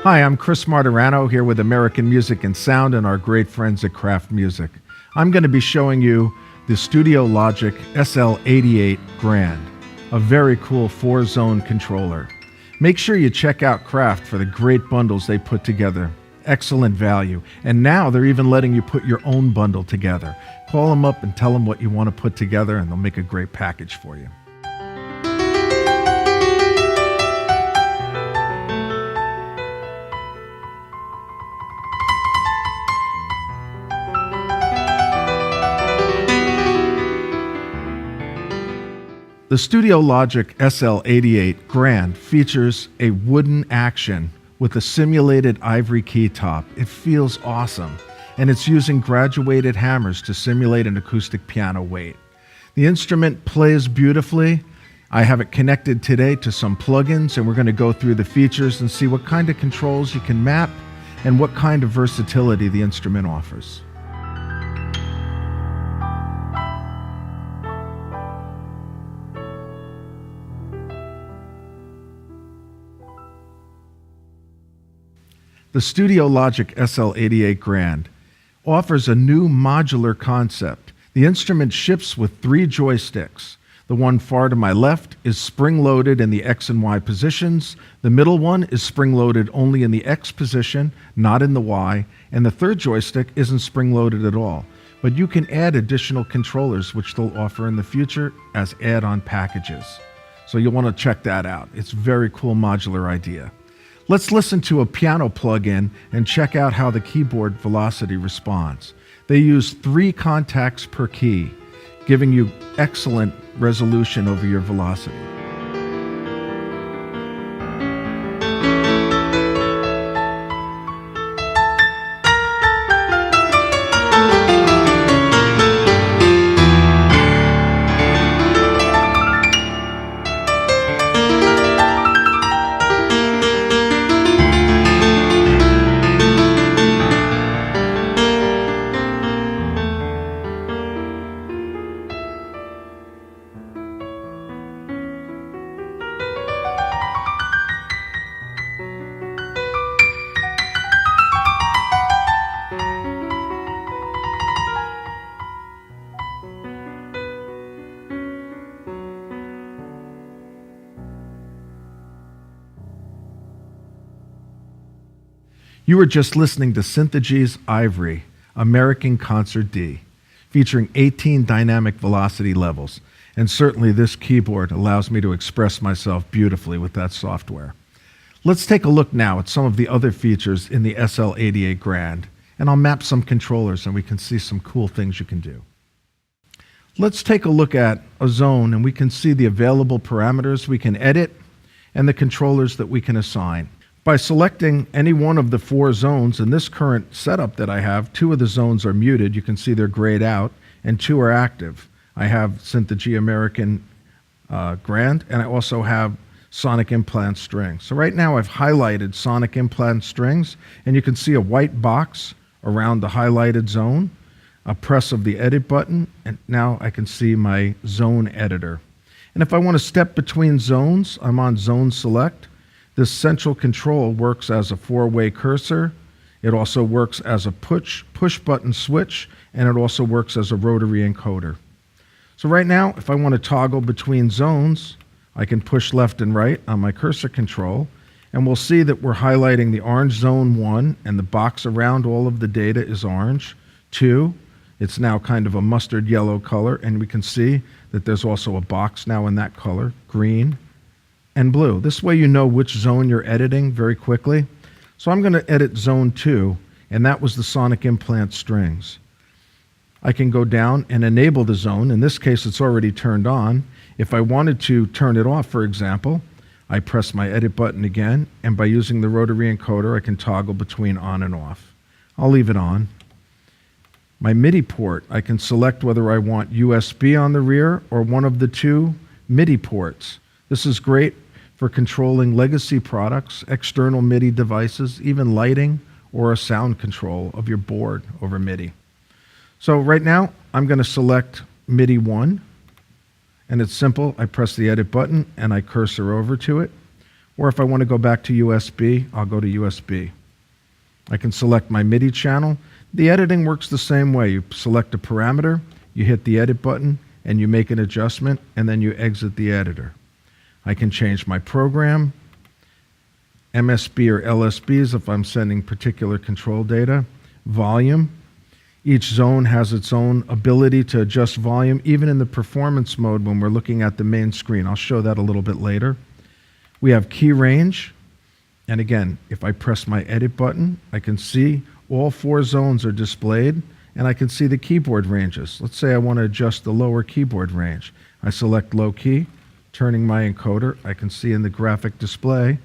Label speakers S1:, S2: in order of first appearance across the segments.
S1: Hi, I'm Chris Martirano here with American Music and Sound and our great friends at Kraft Music. I'm going to be showing you the Studiologic SL88 Grand, a very cool 4-zone controller. Make sure you check out Kraft for the great bundles they put together. Excellent value. And now they're even letting you put your own bundle together. Call them up and tell them what you want to put together and they'll make a great package for you. The Studiologic SL88 Grand features a wooden action with a simulated ivory key top. It feels awesome, and it's using graduated hammers to simulate an acoustic piano weight. The instrument plays beautifully. I have it connected today to some plugins, and we're going to go through the features and see what kind of controls you can map and what kind of versatility the instrument offers. The Studiologic SL88 Grand offers a new modular concept. The instrument ships with 3 joysticks. The one far to my left is spring-loaded in the X and Y positions. The middle one is spring-loaded only in the X position, not in the Y. And the third joystick isn't spring-loaded at all. But you can add additional controllers, which they'll offer in the future as add-on packages. So you'll want to check that out. It's a very cool modular idea. Let's listen to a piano plug-in and check out how the keyboard velocity responds. They use 3 contacts per key, giving you excellent resolution over your velocity. You were just listening to Synthagy's Ivory, American Concert D, featuring 18 dynamic velocity levels. And certainly this keyboard allows me to express myself beautifully with that software. Let's take a look now at some of the other features in the SL88 Grand, and I'll map some controllers and we can see some cool things you can do. Let's take a look at a zone and we can see the available parameters we can edit and the controllers that we can assign. By selecting any one of the 4 zones, in this current setup that I have, 2 of the zones are muted. You can see they're grayed out, and 2 are active. I have Synthagy American Grand, and I also have Sonic Implant Strings. So right now I've highlighted Sonic Implant Strings, and you can see a white box around the highlighted zone, a press of the edit button, and now I can see my zone editor. And if I want to step between zones, I'm on Zone Select. This central control works as a 4-way cursor. It also works as a push button switch, and it also works as a rotary encoder. So right now, if I want to toggle between zones, I can push left and right on my cursor control, and we'll see that we're highlighting the orange zone 1, and the box around all of the data is orange. 2, it's now kind of a mustard yellow color, and we can see that there's also a box now in that color, green, and blue. This way you know which zone you're editing very quickly. So I'm going to edit zone 2, and that was the Sonic Implant Strings. I can go down and enable the zone. In this case, it's already turned on. If I wanted to turn it off, for example, I press my edit button again, and by using the rotary encoder, I can toggle between on and off. I'll leave it on. My MIDI port, I can select whether I want USB on the rear or one of the 2 MIDI ports. This is great for controlling legacy products, external MIDI devices, even lighting, or a sound control of your board over MIDI. So right now, I'm going to select MIDI 1, and it's simple. I press the edit button, and I cursor over to it. Or if I want to go back to USB, I'll go to USB. I can select my MIDI channel. The editing works the same way. You select a parameter, you hit the edit button, and you make an adjustment, and then you exit the editor. I can change my program, MSB or LSBs if I'm sending particular control data, volume. Each zone has its own ability to adjust volume, even in the performance mode when we're looking at the main screen. I'll show that a little bit later. We have key range, and again, if I press my edit button, I can see all 4 zones are displayed, and I can see the keyboard ranges. Let's say I want to adjust the lower keyboard range. I select low key, turning my encoder. I can see in the graphic display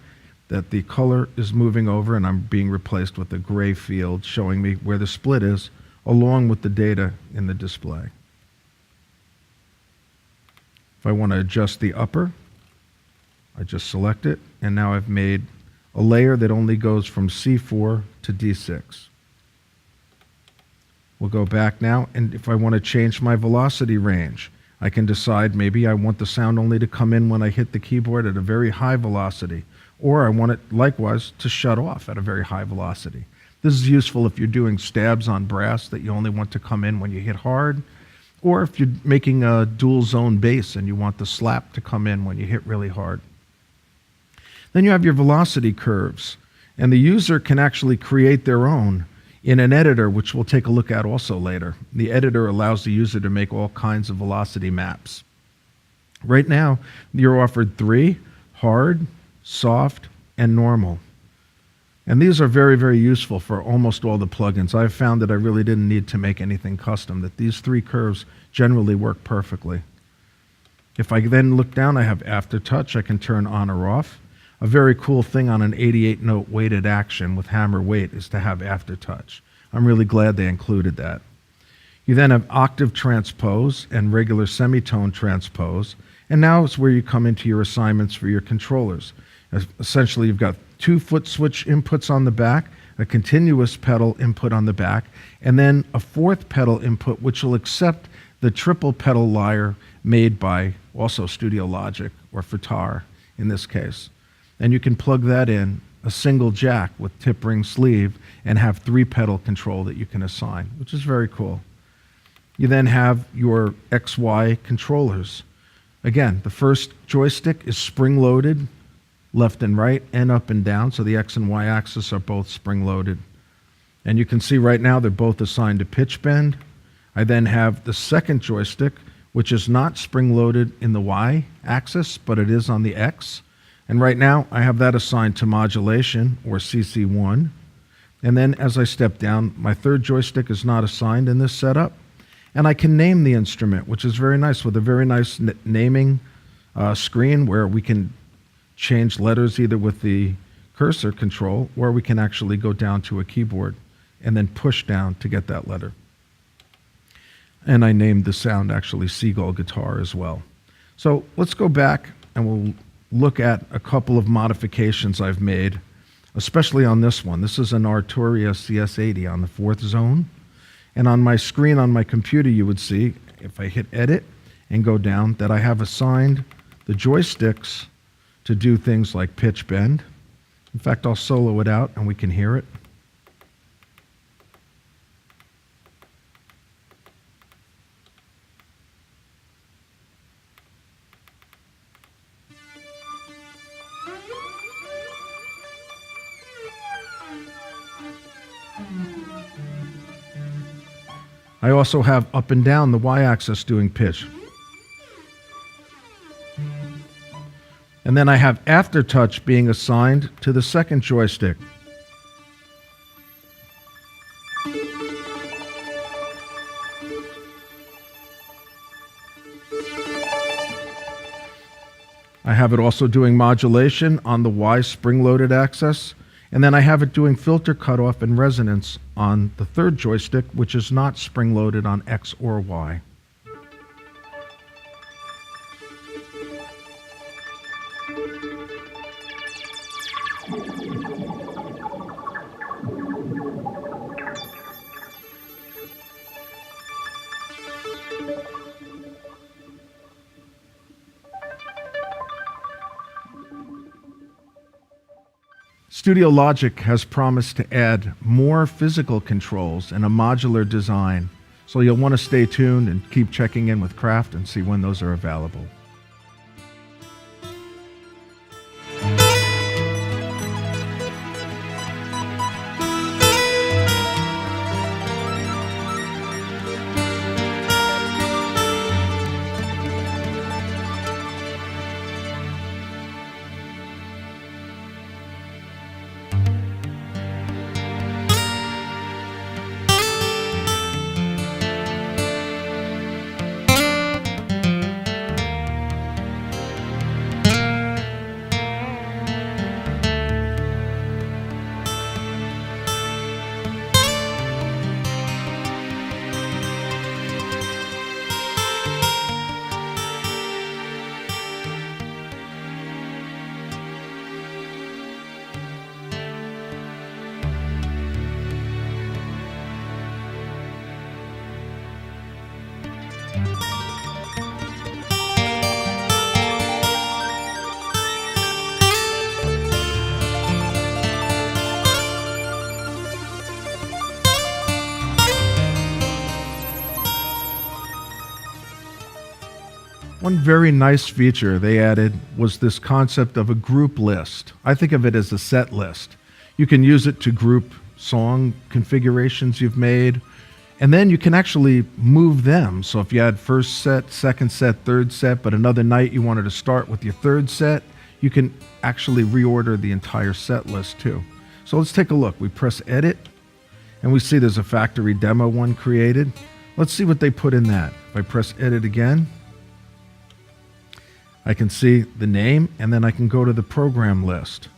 S1: that the color is moving over and I'm being replaced with a gray field showing me where the split is, along with the data in the display. If I want to adjust the upper, I just select it, and now I've made a layer that only goes from C4 to D6. We'll go back now, and if I want to change my velocity range, I can decide maybe I want the sound only to come in when I hit the keyboard at a very high velocity, or I want it likewise to shut off at a very high velocity. This is useful if you're doing stabs on brass that you only want to come in when you hit hard, or if you're making a dual zone bass and you want the slap to come in when you hit really hard. Then you have your velocity curves, and the user can actually create their own in an editor, which we'll take a look at also later. The editor allows the user to make all kinds of velocity maps. Right now, you're offered 3, hard, soft, and normal. And these are very, very useful for almost all the plugins. I've found that I really didn't need to make anything custom, that these 3 curves generally work perfectly. If I then look down, I have aftertouch. I can turn on or off. A very cool thing on an 88-note weighted action with hammer weight is to have aftertouch. I'm really glad they included that. You then have octave transpose and regular semitone transpose, and now it's where you come into your assignments for your controllers. Essentially, you've got 2 footswitch inputs on the back, a continuous pedal input on the back, and then a 4th pedal input which will accept the triple pedal lyre made by also Studiologic or Futar in this case. And you can plug that in, a single jack with tip ring sleeve, and have 3 pedal control that you can assign, which is very cool. You then have your XY controllers. Again, the first joystick is spring-loaded, left and right, and up and down, so the X and Y axis are both spring-loaded. And you can see right now they're both assigned to pitch bend. I then have the second joystick, which is not spring-loaded in the Y axis, but it is on the X. And right now, I have that assigned to modulation, or CC1. And then as I step down, my third joystick is not assigned in this setup. And I can name the instrument, which is very nice, with a very nice naming screen where we can change letters either with the cursor control, or we can actually go down to a keyboard and then push down to get that letter. And I named the sound actually Seagull Guitar as well. So let's go back and we'll look at a couple of modifications I've made, especially on this one. This is an Arturia CS80 on the 4th zone. And on my screen on my computer, you would see, if I hit edit and go down, that I have assigned the joysticks to do things like pitch bend. In fact, I'll solo it out and we can hear it. I also have up and down the Y-axis doing pitch. And then I have aftertouch being assigned to the second joystick. I have it also doing modulation on the Y spring-loaded axis. And then I have it doing filter cutoff and resonance on the third joystick, which is not spring-loaded on X or Y. Studiologic has promised to add more physical controls and a modular design, so you'll want to stay tuned and keep checking in with Kraft and see when those are available. One very nice feature they added was this concept of a group list. I think of it as a set list. You can use it to group song configurations you've made, and then you can actually move them. So if you had first set, second set, third set, but another night you wanted to start with your third set, you can actually reorder the entire set list too. So let's take a look. We press edit, and we see there's a factory demo one created. Let's see what they put in that. If I press edit again, I can see the name, and then I can go to the program list.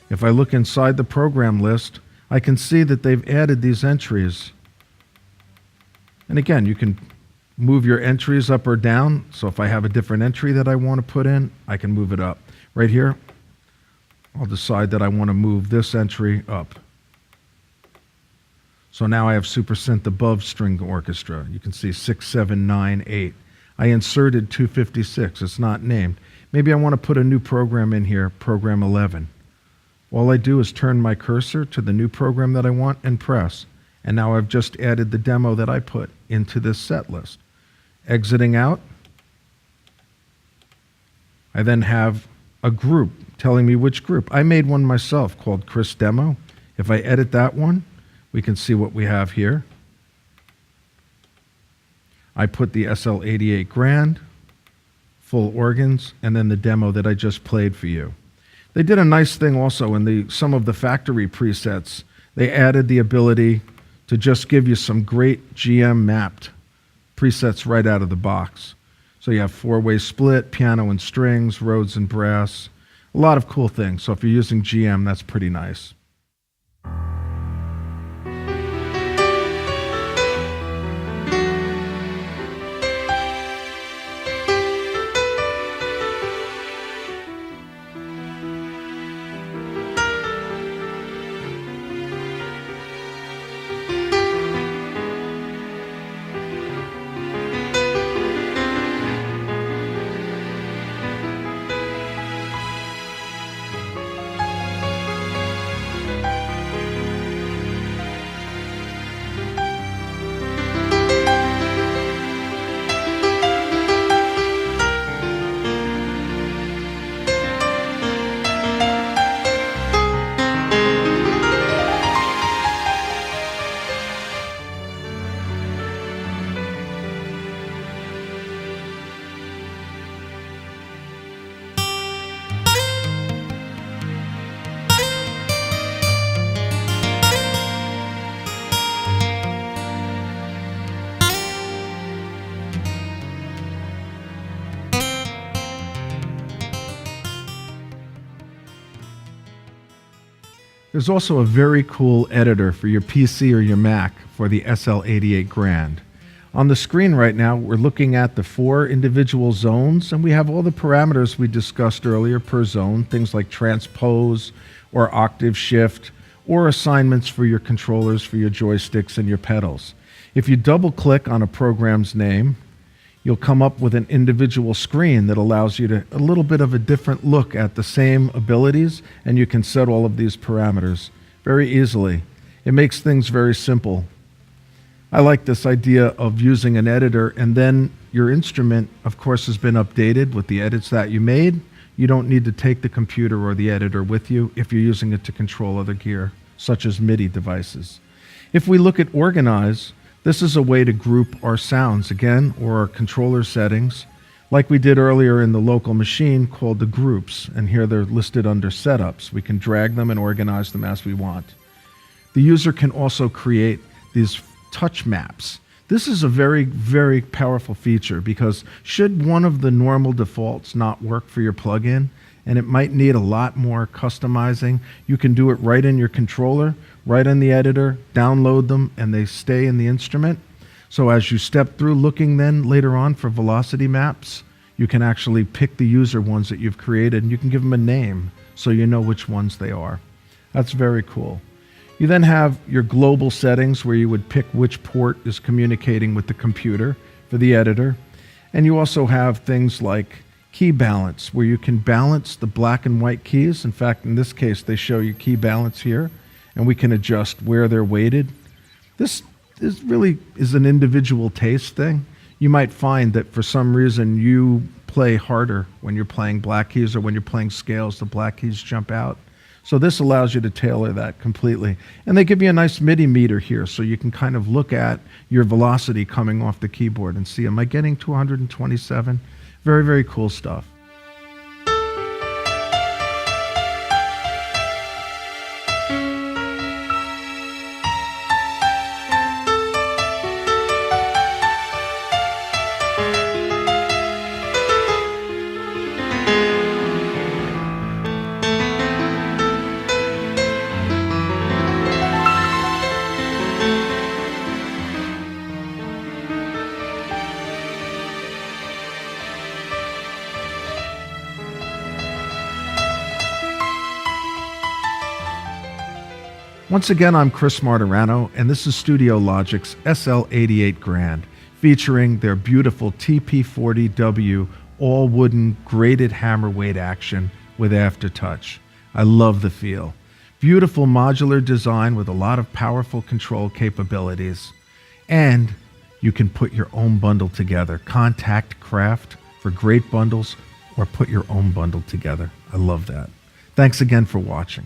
S1: If I look inside the program list, I can see that they've added these entries. And again, you can move your entries up or down. So if I have a different entry that I want to put in, I can move it up. Right here, I'll decide that I want to move this entry up. So now I have Super Synth above string orchestra. You can see 6, 7, 9, 8. I inserted 256. It's not named. Maybe I want to put a new program in here, program 11. All I do is turn my cursor to the new program that I want and press. And now I've just added the demo that I put into this set list. Exiting out, I then have a group telling me which group. I made one myself called Chris Demo. If I edit that one, we can see what we have here. I put the SL88 Grand, full organs, and then the demo that I just played for you. They did a nice thing also in some of the factory presets. They added the ability to just give you some great GM mapped presets right out of the box. So you have four-way split, piano and strings, Rhodes and brass, a lot of cool things. So if you're using GM, that's pretty nice. There's also a very cool editor for your PC or your Mac for the SL88 Grand. On the screen right now, we're looking at the 4 individual zones, and we have all the parameters we discussed earlier per zone, things like transpose or octave shift, or assignments for your controllers, for your joysticks and your pedals. If you double-click on a program's name, you'll come up with an individual screen that allows you to a little bit of a different look at the same abilities, and you can set all of these parameters very easily. It makes things very simple. I like this idea of using an editor, and then your instrument, of course, has been updated with the edits that you made. You don't need to take the computer or the editor with you if you're using it to control other gear, such as MIDI devices. If we look at Organize, this is a way to group our sounds again, or our controller settings, like we did earlier in the local machine, called the groups, and here they're listed under setups. We can drag them and organize them as we want. The user can also create these touch maps. This is a very, very powerful feature because should one of the normal defaults not work for your plugin, and it might need a lot more customizing, you can do it right in your controller, right in the editor, download them, and they stay in the instrument. So as you step through looking then later on for velocity maps, you can actually pick the user ones that you've created, and you can give them a name so you know which ones they are. That's very cool. You then have your global settings where you would pick which port is communicating with the computer for the editor. And you also have things like key balance, where you can balance the black and white keys. In fact, in this case, they show you key balance here, and we can adjust where they're weighted. This really is an individual taste thing. You might find that for some reason you play harder when you're playing black keys, or when you're playing scales, the black keys jump out. So this allows you to tailor that completely. And they give you a nice MIDI meter here, so you can kind of look at your velocity coming off the keyboard and see, am I getting to 127? Very, very cool stuff. Once again, I'm Chris Martirano, and this is Studiologic's SL88 Grand, featuring their beautiful TP40W all-wooden graded hammer weight action with aftertouch. I love the feel. Beautiful modular design with a lot of powerful control capabilities. And you can put your own bundle together. Contact Kraft for great bundles, or put your own bundle together. I love that. Thanks again for watching.